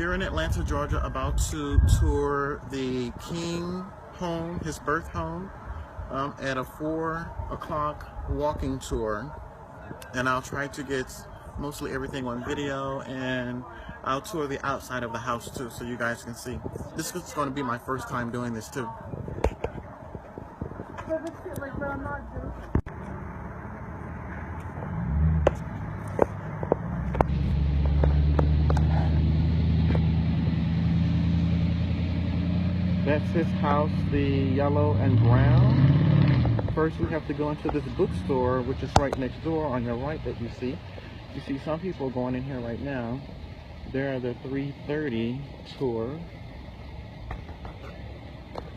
Here in Atlanta, Georgia, about to tour the King home, his birth home, at a 4 o'clock walking tour. And I'll try to get mostly everything on video, and I'll tour the outside of the house too, so you guys can see. This is going to be my first time doing this too. That's his house, the yellow and brown. First we have to go into this bookstore, which is right next door on your right that you see. You see some people going in here right now. They're the 3:30 tour.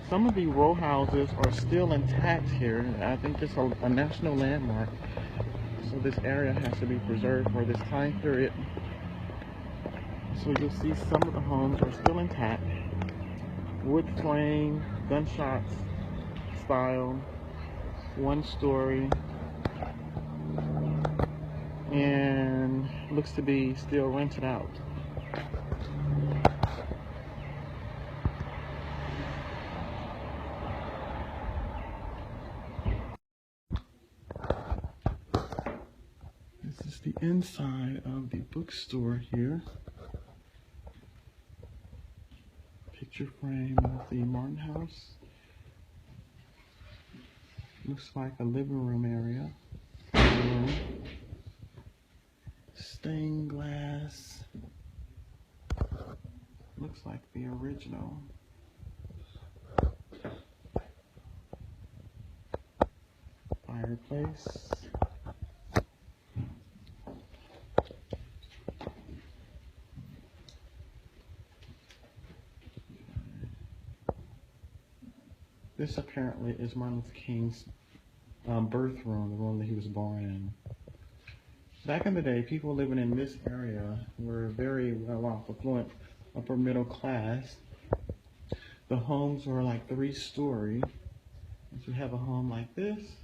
Some of the row houses are still intact here. I think this is a national landmark. So this area has to be preserved for this time period. So you'll see some of the homes are still intact. Wood frame, gunshots style, 1-story, and looks to be still rented out. This is the inside of the bookstore here. Picture frame of the Martin house. Looks like a living room area. Stained glass. Looks like the original. Fireplace. This apparently is Martin Luther King's birth room, the room that he was born in. Back in the day, people living in this area were very well off, affluent, upper middle class. The homes were like 3-story. If you have a home like this,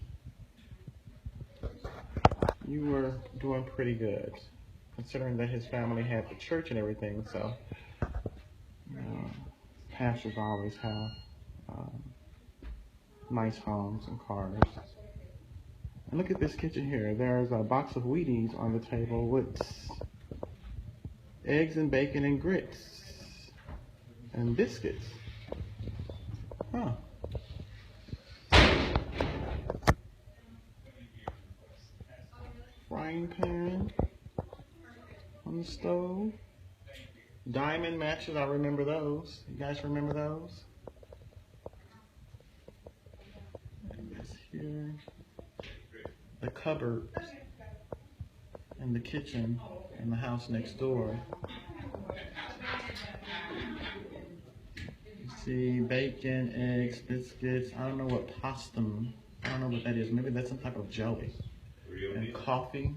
you were doing pretty good, considering that his family had the church and everything. So, pastors always have nice homes and cars. And look at this kitchen here. There's a box of Wheaties on the table with eggs and bacon and grits and biscuits. Huh. Frying pan on the stove. Diamond matches, I remember those. You guys remember those? Here, the cupboard in the kitchen in the house next door. You see bacon, eggs, biscuits. I don't know what pastum. I don't know what that is. Maybe that's some type of jelly. And coffee.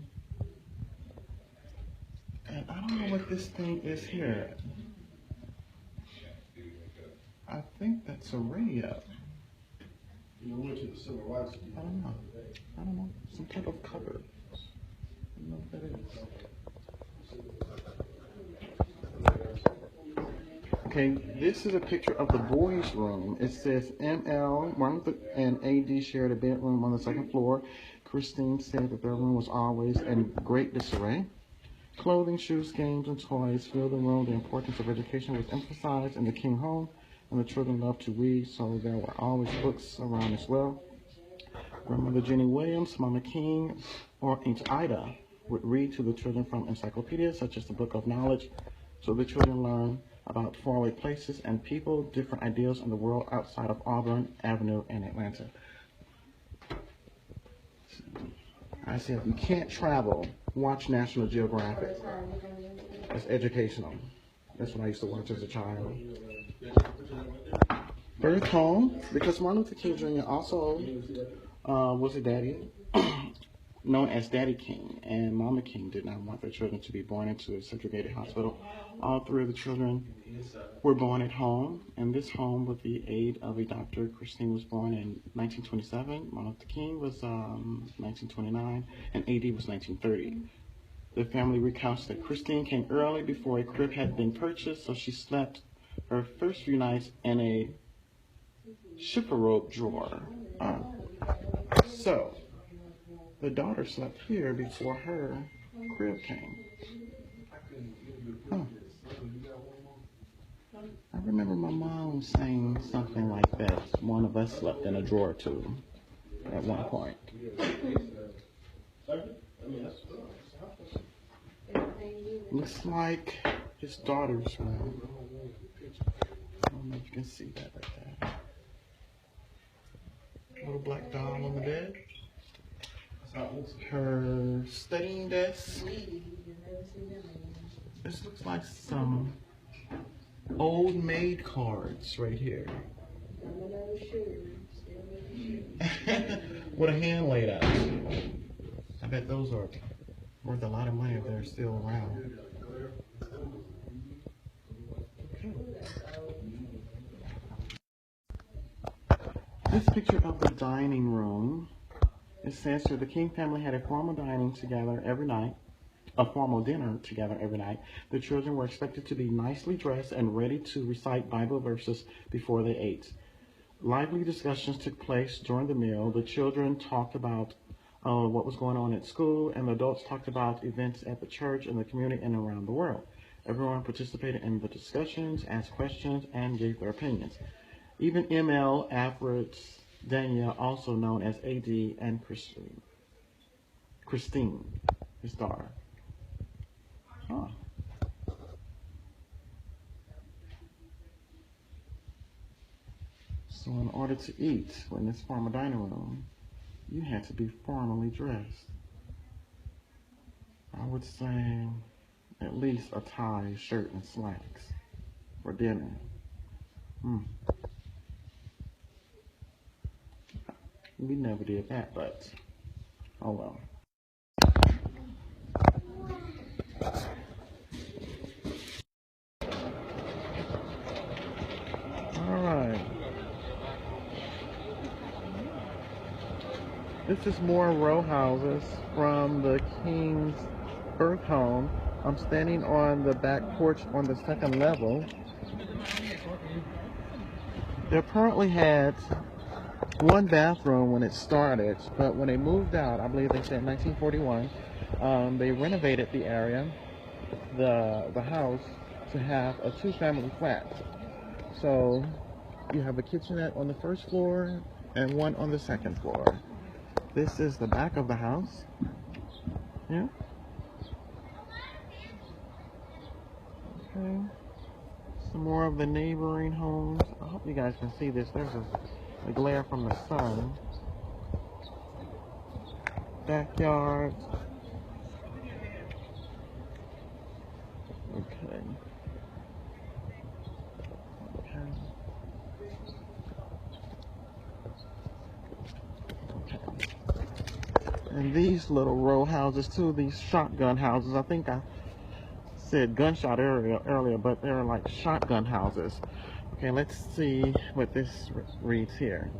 And I don't know what this thing is here. I think that's a radio. I don't know. Some type of cupboard. I don't know what that is. Okay, this is a picture of the boys' room. It says ML, Martin Luther and AD shared a bedroom on the 2nd floor. Christine said that their room was always in great disarray. Clothing, shoes, games, and toys filled the room. The importance of education was emphasized in the King home, and the children loved to read, so there were always books around as well. Grandmother Jenny Williams, Mama King, or Aunt Ida would read to the children from encyclopedias such as the Book of Knowledge, so the children learn about faraway places and people, different ideas in the world outside of Auburn Avenue in Atlanta. I said, if you can't travel, watch National Geographic. It's educational. That's what I used to watch as a child. Birth home, because Martin Luther King Jr. also was a daddy, known as Daddy King, and Mama King did not want their children to be born into a segregated hospital. All 3 of the children were born at home, and this home, with the aid of a doctor, Christine was born in 1927, Martin Luther King was 1929, and AD was 1930. The family recounts that Christine came early before a crib had been purchased, so she slept her first few nights in a chifforobe drawer. So, the daughter slept here before her crib came. Huh. I remember my mom saying something like that. One of us slept in a drawer too at one point. Looks like his daughter's room. I don't know if you can see that like that. Little black doll on the bed. Her studying desk. This looks like some old maid cards right here. With a hand laid out. I bet those are worth a lot of money if they're still around. Okay. This picture of the dining room, it says here the King family had a formal dining together every night, a formal dinner together every night. The children were expected to be nicely dressed and ready to recite Bible verses before they ate. Lively discussions took place during the meal. The children talked about what was going on at school, and the adults talked about events at the church and the community and around the world. Everyone participated in the discussions, asked questions, and gave their opinions. Even ML, Alfred, Danielle, also known as AD, and Christine, his daughter. Huh. So in order to eat in this formal dining room, you had to be formally dressed. I would say at least a tie, shirt, and slacks for dinner. We never did that, but oh well. All right. This is more row houses from the King's birth home. I'm standing on the back porch on the second level. They apparently had one bathroom when it started, but when they moved out, I believe they said in 1941, they renovated the area, the house, to have a two-family flat. So you have a kitchenette on the first floor and one on the second floor. This is the back of the house. Yeah. Okay. Some more of the neighboring homes. I hope you guys can see this. There's a glare from the sun. Backyard. Okay. And these little row houses too, these shotgun houses. I think I said gunshot earlier, but they're like shotgun houses. Okay, let's see what this reads here.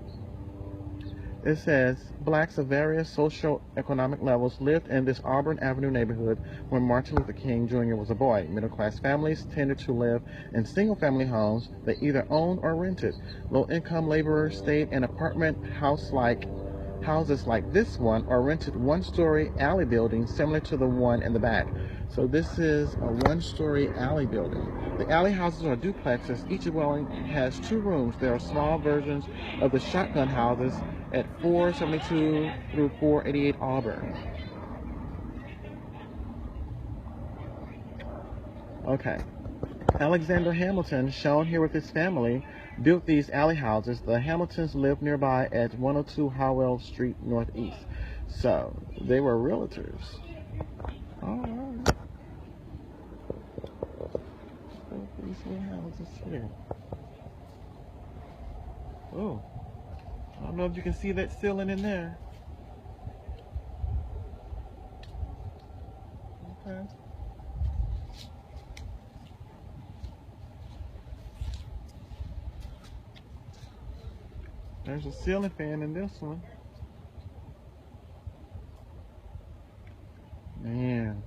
It says, blacks of various socio-economic levels lived in this Auburn Avenue neighborhood when Martin Luther King Jr. was a boy. Middle-class families tended to live in single-family homes they either owned or rented. Low-income laborers stayed in apartment houses like this one, or rented one-story alley buildings similar to the one in the back. So this is a one-story alley building. The alley houses are duplexes. Each dwelling has 2 rooms. There are small versions of the shotgun houses at 472 through 488 Auburn. Okay. Alexander Hamilton, shown here with his family, built these alley houses. The Hamiltons lived nearby at 102 Howell Street Northeast. So, they were realtors. All right. So, these little houses here. Oh. I don't know if you can see that ceiling in there. Okay. There's a ceiling fan in this one. Man.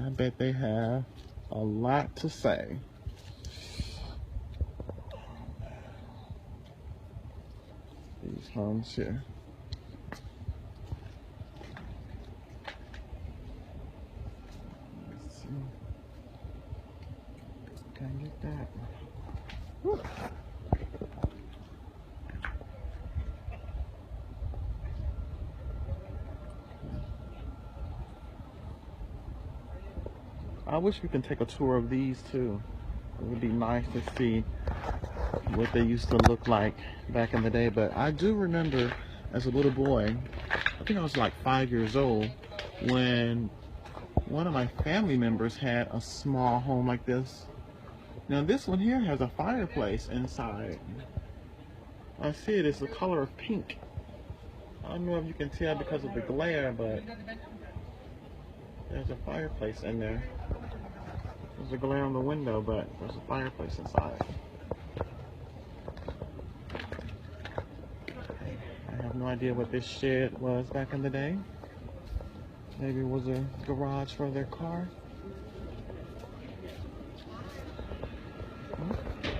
I bet they have a lot to say. These homes here. Let's see. Can I get that? Whew. I wish we can take a tour of these too. It would be nice to see what they used to look like back in the day. But I do remember as a little boy, I think I was like 5 years old, when one of my family members had a small home like this. Now this one here has a fireplace inside. I see it, it's the color of pink. I don't know if you can tell because of the glare, but there's a fireplace in there. There's a glare on the window, but there's a fireplace inside. I have no idea what this shed was back in the day. Maybe it was a garage for their car.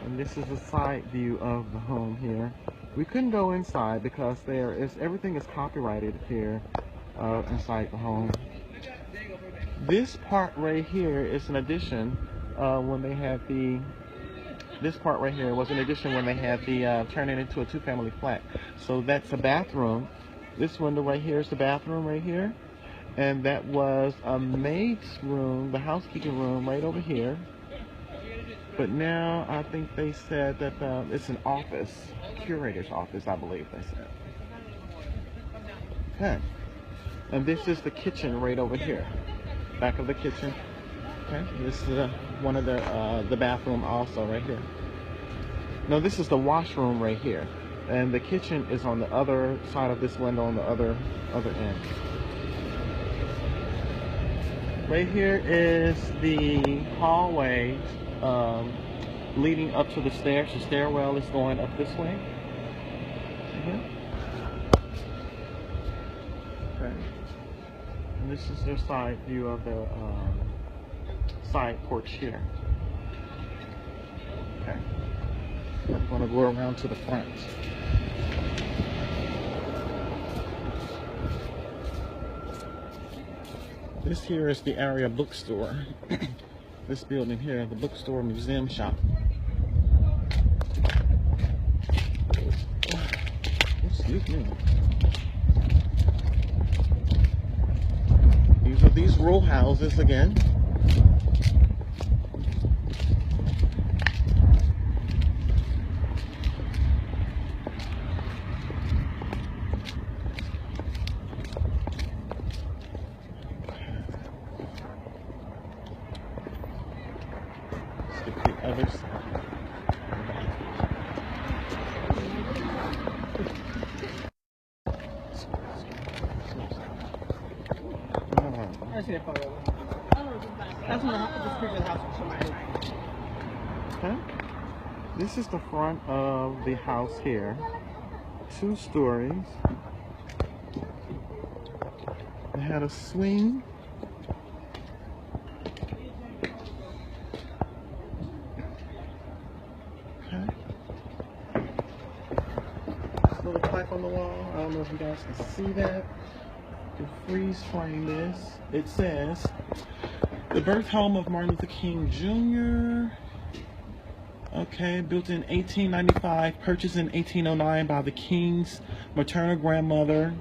And this is a side view of the home here. We couldn't go inside because everything is copyrighted here inside the home. This part right here is an addition when they had this part right here was an addition when they had turn it into a two-family flat. So that's a bathroom. This window right here is the bathroom right here. And that was a maid's room, the housekeeping room right over here. But now I think they said that it's an office, curator's office, I believe they said. Okay. And this is the kitchen right over here. Back of the kitchen. Okay. This is one of the bathroom also right here. No, this is the washroom right here. And the kitchen is on the other side of this window on the other end. Right here is the hallway leading up to the stairs. The stairwell is going up this way. Okay. And this is their side view of the side porch here. Okay. I'm going to go around to the front. This here is the area bookstore. This building here, the bookstore museum shop. Excuse me. These are these row houses again. The other side. I see a photo. That's when the picture of the house was somebody. Okay. This is the front of the house here. 2 stories. It had a swing. Okay. This little plaque on the wall. I don't know if you guys can see that. To freeze frame this, it says, the birth home of Martin Luther King Jr. Okay, built in 1895, purchased in 1809 by the King's maternal grandmother,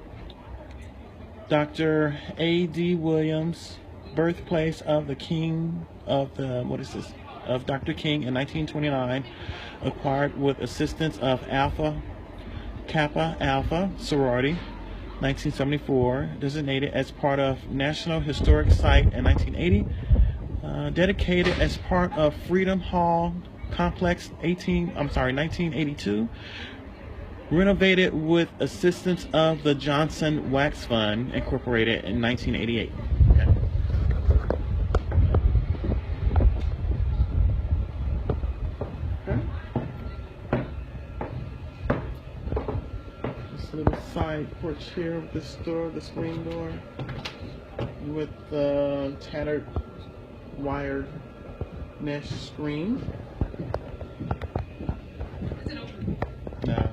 Dr. A.D. Williams, birthplace of the King of of Dr. King in 1929, acquired with assistance of Kappa Alpha sorority. 1974, designated as part of National Historic Site in 1980, dedicated as part of Freedom Hall Complex 1982, renovated with assistance of the Johnson Wax Fund Incorporated in 1988. Okay. Little side porch here with this door, the screen door, with tattered wired mesh screen. No.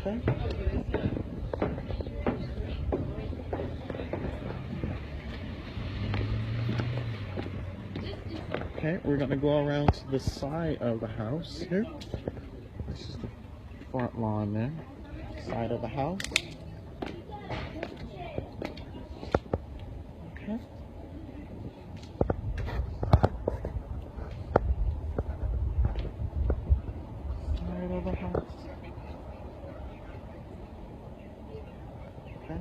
Okay. Okay, we're gonna go around to the side of the house here. This is the front lawn there. Side of the house. Okay. Side of the house. Okay.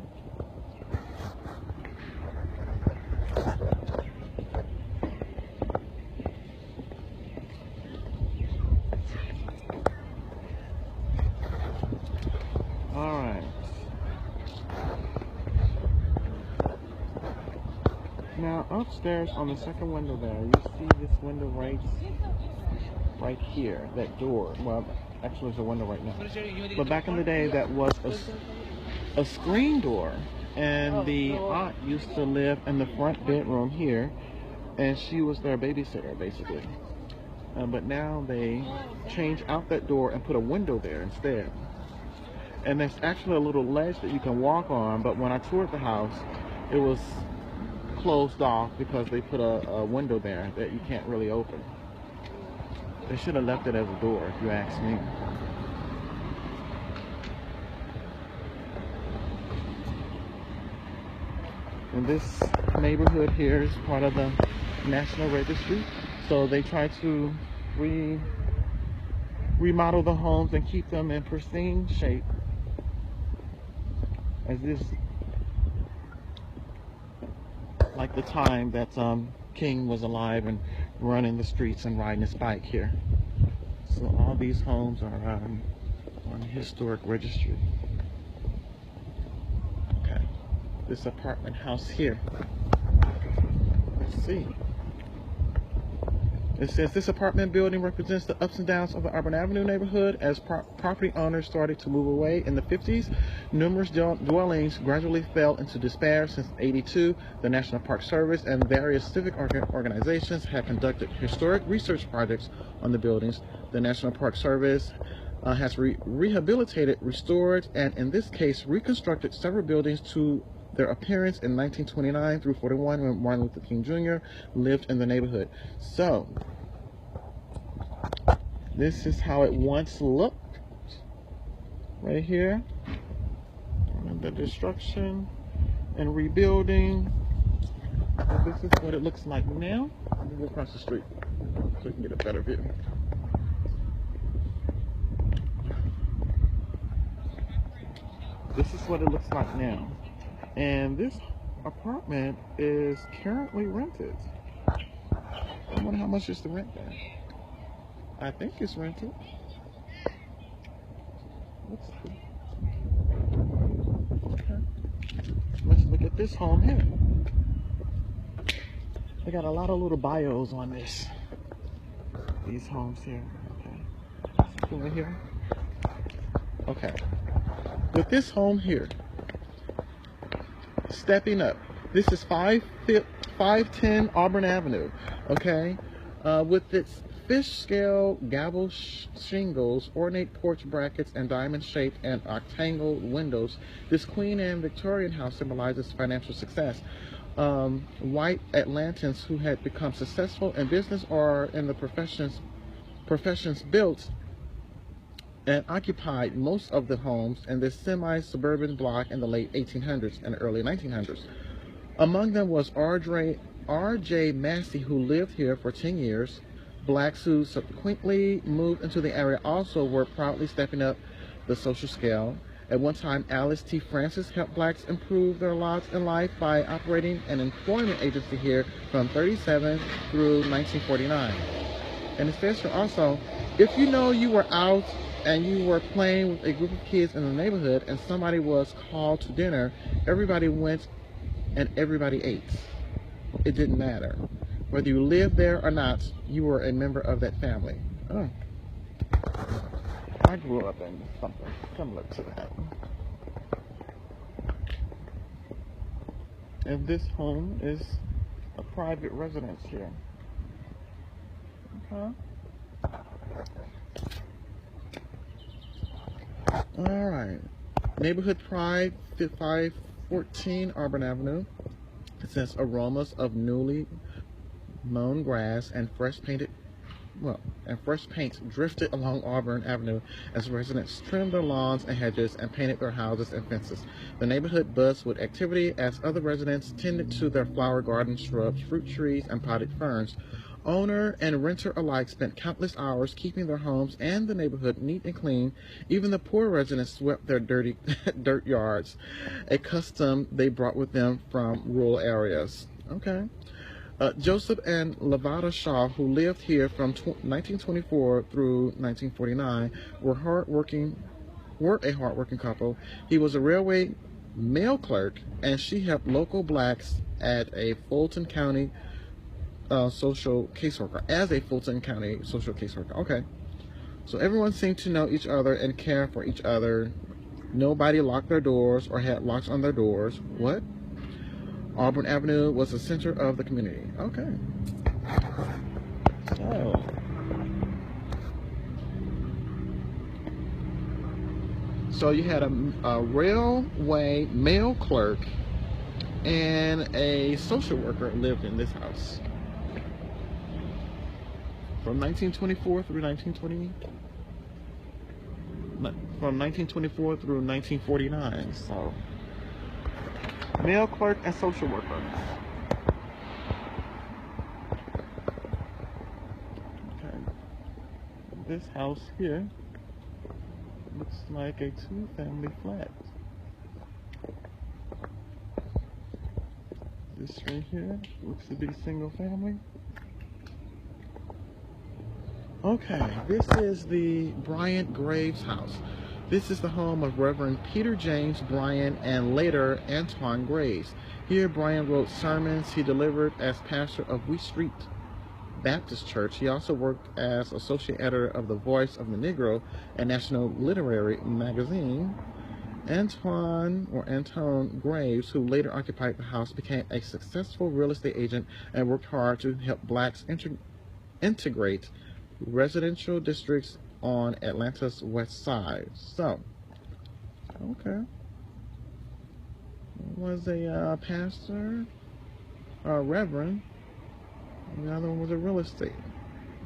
All right. Now upstairs on the second window there, you see this window right here, that door. Well, actually there's a window right now. But back in the day, that was a screen door. And the aunt used to live in the front bedroom here, and she was their babysitter, basically. But now they changed out that door and put a window there instead. And there's actually a little ledge that you can walk on, but when I toured the house, it was closed off because they put a window there that you can't really open. They should have left it as a door, if you ask me. And this neighborhood here is part of the National Registry, so they try to remodel the homes and keep them in pristine shape, as this, like the time that King was alive and running the streets and riding his bike here. So all these homes are on the historic registry. Okay, this apartment house here. Let's see. It says this apartment building represents the ups and downs of the Auburn Avenue neighborhood. As property owners started to move away in the 50s, numerous dwellings gradually fell into despair. Since '82, the National Park Service and various civic organizations have conducted historic research projects on the buildings. The National Park Service has rehabilitated, restored, and in this case, reconstructed several buildings to their appearance in 1929 through 41 when Martin Luther King Jr. lived in the neighborhood. So, this is how it once looked. Right here. And the destruction and rebuilding. And this is what it looks like now. Let me go across the street so you can get a better view. This is what it looks like now. And this apartment is currently rented. I wonder how much is the rent there. I think it's rented. Let's see. Okay. Let's look at this home here. They got a lot of little bios on this. These homes here. Okay. Over here. Okay. With this home here, stepping up. This is 510 Auburn Avenue, okay? With its fish scale gable shingles, ornate porch brackets, and diamond-shaped and octagonal windows, this Queen Anne Victorian house symbolizes financial success. White Atlantans who had become successful in business or in the professions built and occupied most of the homes in this semi-suburban block in the late 1800s and early 1900s. Among them was R.J. Massey, who lived here for 10 years. Blacks who subsequently moved into the area also were proudly stepping up the social scale. At one time, Alice T. Francis helped blacks improve their lots in life by operating an employment agency here from 1937 through 1949. And it says here also, if you know you were out and you were playing with a group of kids in the neighborhood and somebody was called to dinner, everybody went and everybody ate. It didn't matter. Whether you lived there or not, you were a member of that family. Oh. I grew up in something similar to that. And this home is a private residence here. Okay. All right. Neighborhood Pride, 514 Auburn Avenue. It says aromas of newly mown grass and fresh paint drifted along Auburn Avenue as residents trimmed their lawns and hedges and painted their houses and fences. The neighborhood buzzed with activity as other residents tended to their flower gardens, shrubs, fruit trees, and potted ferns. Owner and renter alike spent countless hours keeping their homes and the neighborhood neat and clean. Even the poor residents swept their dirty dirt yards, a custom they brought with them from rural areas. Okay. Joseph and Lavada Shaw, who lived here from 1924 through 1949, were a hardworking couple. He was a railway mail clerk, and she helped local blacks at a Fulton County social caseworker. Okay. So everyone seemed to know each other and care for each other. Nobody locked their doors or had locks on their doors. What? Auburn Avenue was the center of the community. Okay. So you had a railway mail clerk and a social worker lived in this house from 1924 through 1949. So mail clerk and social worker. Okay. This house here looks like a two-family flat. This right here looks to be single family. Okay, this is the Bryant Graves house. This is the home of Reverend Peter James Bryan and later Antoine Graves. Here Bryan wrote sermons he delivered as pastor of Wheat Street Baptist Church. He also worked as associate editor of The Voice of the Negro, a national literary magazine. Antone Graves, who later occupied the house, became a successful real estate agent and worked hard to help blacks integrate residential districts on Atlanta's west side. So, okay. One was a pastor, a reverend, and the other one was a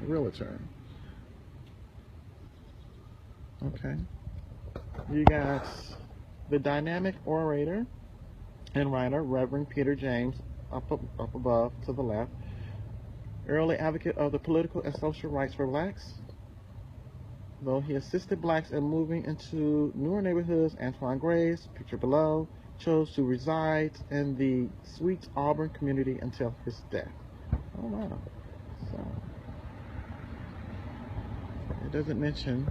realtor. Okay. You got the dynamic orator and writer, Reverend Peter James, up above to the left. Early advocate of the political and social rights for blacks. Though he assisted blacks in moving into newer neighborhoods, Antoine Graves, picture below, chose to reside in the sweet Auburn community until his death. Oh wow. So it doesn't mention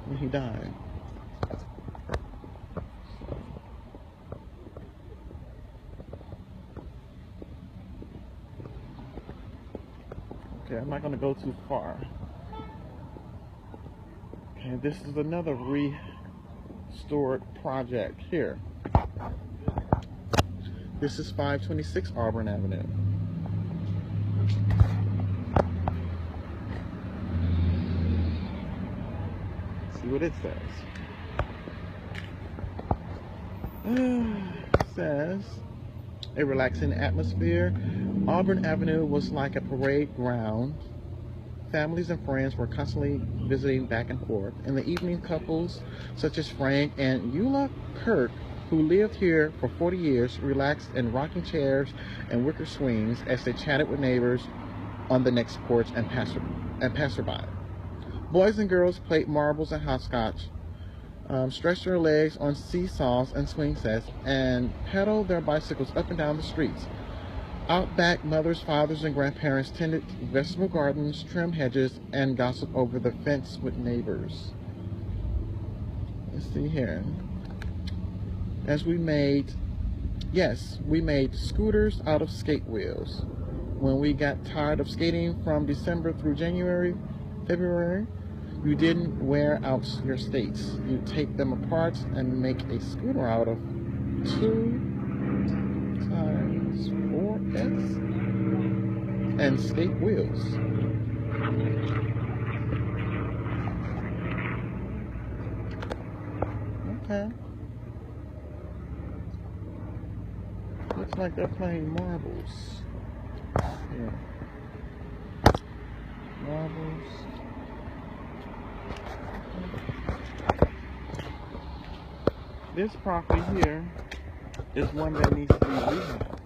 when he died. Okay, I'm not going to go too far. Okay, this is another restored project here. This is 526 Auburn Avenue. See what it says. It says, a relaxing atmosphere. Auburn Avenue was like a parade ground. Families and friends were constantly visiting back and forth. In the evening, couples such as Frank and Eula Kirk, who lived here for 40 years, relaxed in rocking chairs and wicker swings as they chatted with neighbors on the next porch and passerby. Boys and girls played marbles and hopscotch, stretched their legs on seesaws and swing sets, and pedaled their bicycles up and down the streets. Out back, mothers, fathers, and grandparents tended vegetable gardens, trimmed hedges, and gossiped over the fence with neighbors. Let's see here. We made scooters out of skate wheels. When we got tired of skating from December through February, you didn't wear out your skates. You take them apart and make a scooter out of 2 times and skate wheels. Okay. Looks like they're playing marbles. Yeah. Marbles. This property here is one that needs to be rehabbed.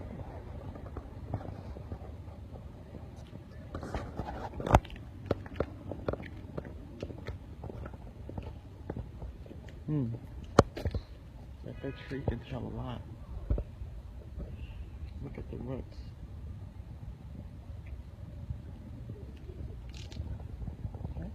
That tree can tell a lot. Look at the roots. Okay.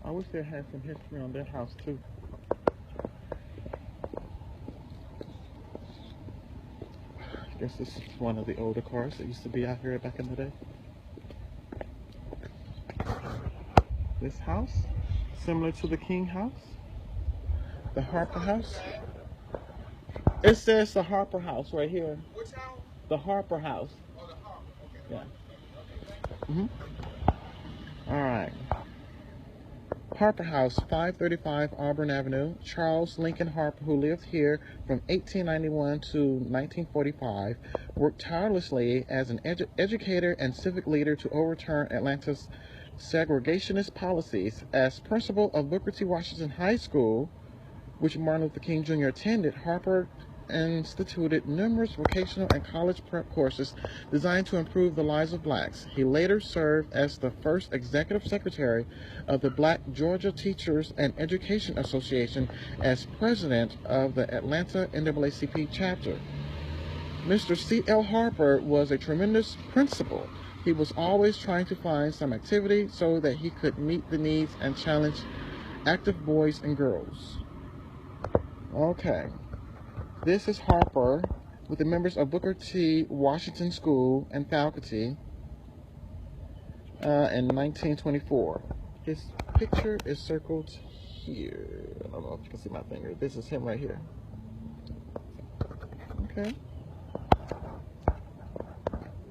I wish they had some history on their house too. I guess this is one of the older cars that used to be out here back in the day. This house, similar to the King house, the Harper house. It says the Harper house right here. Which house? The Harper house. Oh, the Harper. Okay. Yeah. All right. Harper House, 535 Auburn Avenue. Charles Lincoln Harper, who lived here from 1891 to 1945, worked tirelessly as an educator and civic leader to overturn Atlanta's segregationist policies. As principal of Booker T. Washington High School, which Martin Luther King Jr. attended, Harper instituted numerous vocational and college prep courses designed to improve the lives of blacks. He later served as the first executive secretary of the Black Georgia Teachers and Education Association as president of the Atlanta NAACP chapter. Mr. C.L. Harper was a tremendous principal. He was always trying to find some activity so that he could meet the needs and challenge active boys and girls. Okay. This is Harper with the members of Booker T. Washington School and faculty in 1924. His picture is circled here. I don't know if you can see my finger. This is him right here. Okay.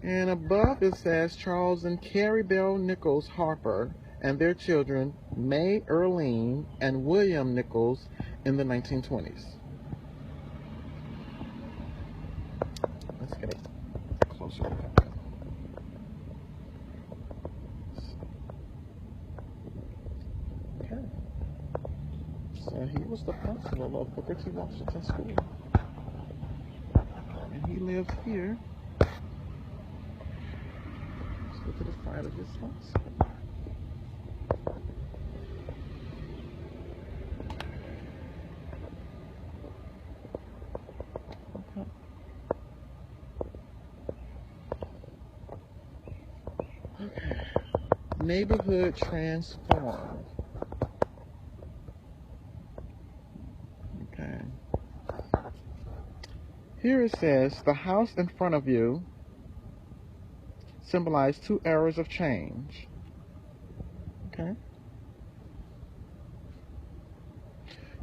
And above it says Charles and Carrie Bell Nichols Harper and their children, May Erline and William Nichols, in the 1920s. Let's get a closer look at that. Okay. So he was the principal of Booker T. Washington School. And he lived here. Let's go to the side of his house. Neighborhood transformed. Okay. Here it says, the house in front of you symbolized 2 eras of change. Okay.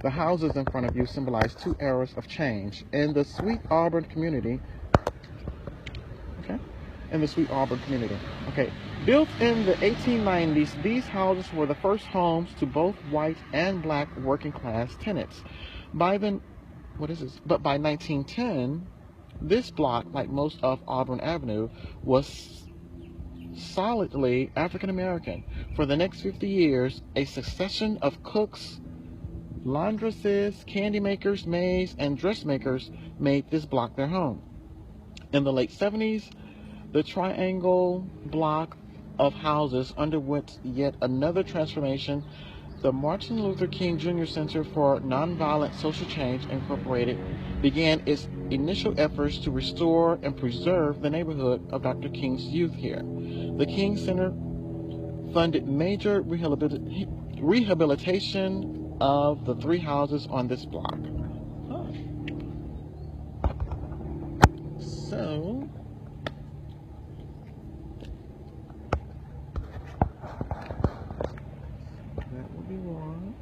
The houses in front of you symbolize 2 eras of change. In the Sweet Auburn community, okay, in the Sweet Auburn community, okay, built in the 1890s, these houses were the first homes to both white and black working class tenants. By then, But by 1910, this block, like most of Auburn Avenue, was solidly African American. For the next 50 years, a succession of cooks, laundresses, candy makers, maids, and dressmakers made this block their home. In the late 70s, the triangle block of houses underwent yet another transformation. The Martin Luther King Jr. Center for Nonviolent Social Change, Incorporated, began its initial efforts to restore and preserve the neighborhood of Dr. King's youth here. The King Center funded major rehabilitation of the 3 houses on this block. Oh. So, that would be one.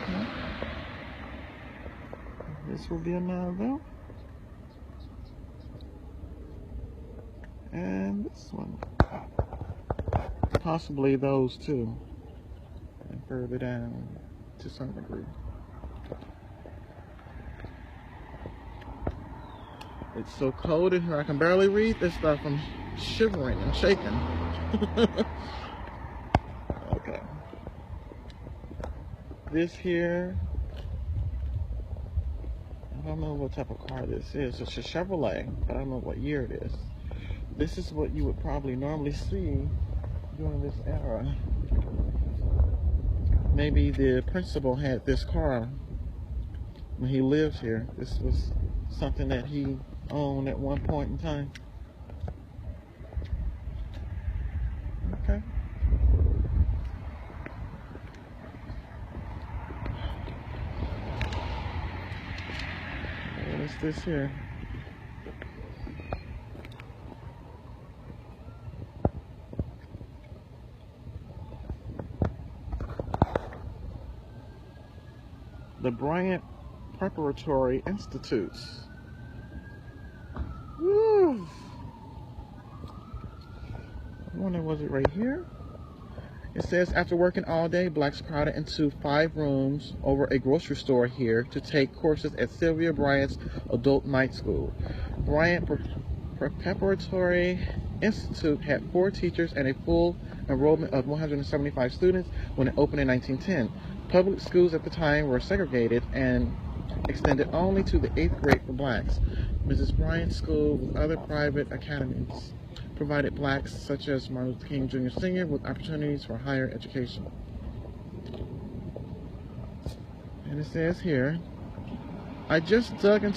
Okay. This will be another. And this one. Possibly those two. And further down to some degree. It's so cold in here I can barely read this stuff. I'm shivering and shaking. Okay. This here, I don't know what type of car this is. It's a Chevrolet, but I don't know what year it is. This is what you would probably normally see during this era. Maybe the principal had this car when he lived here. This was something that he owned at one point in time. Okay. What is this here? The Bryant Preparatory Institutes. Woo! I wonder, was it right here? It says, after working all day, blacks crowded into 5 rooms over a grocery store here to take courses at Sylvia Bryant's Adult Night School. Bryant Preparatory Institute had 4 teachers and a full enrollment of 175 students when it opened in 1910. Public schools at the time were segregated and extended only to the 8th grade for blacks. Mrs. Bryant's school, with other private academies, provided blacks such as Martin Luther King Jr. Sr. with opportunities for higher education. And it says here, I just dug and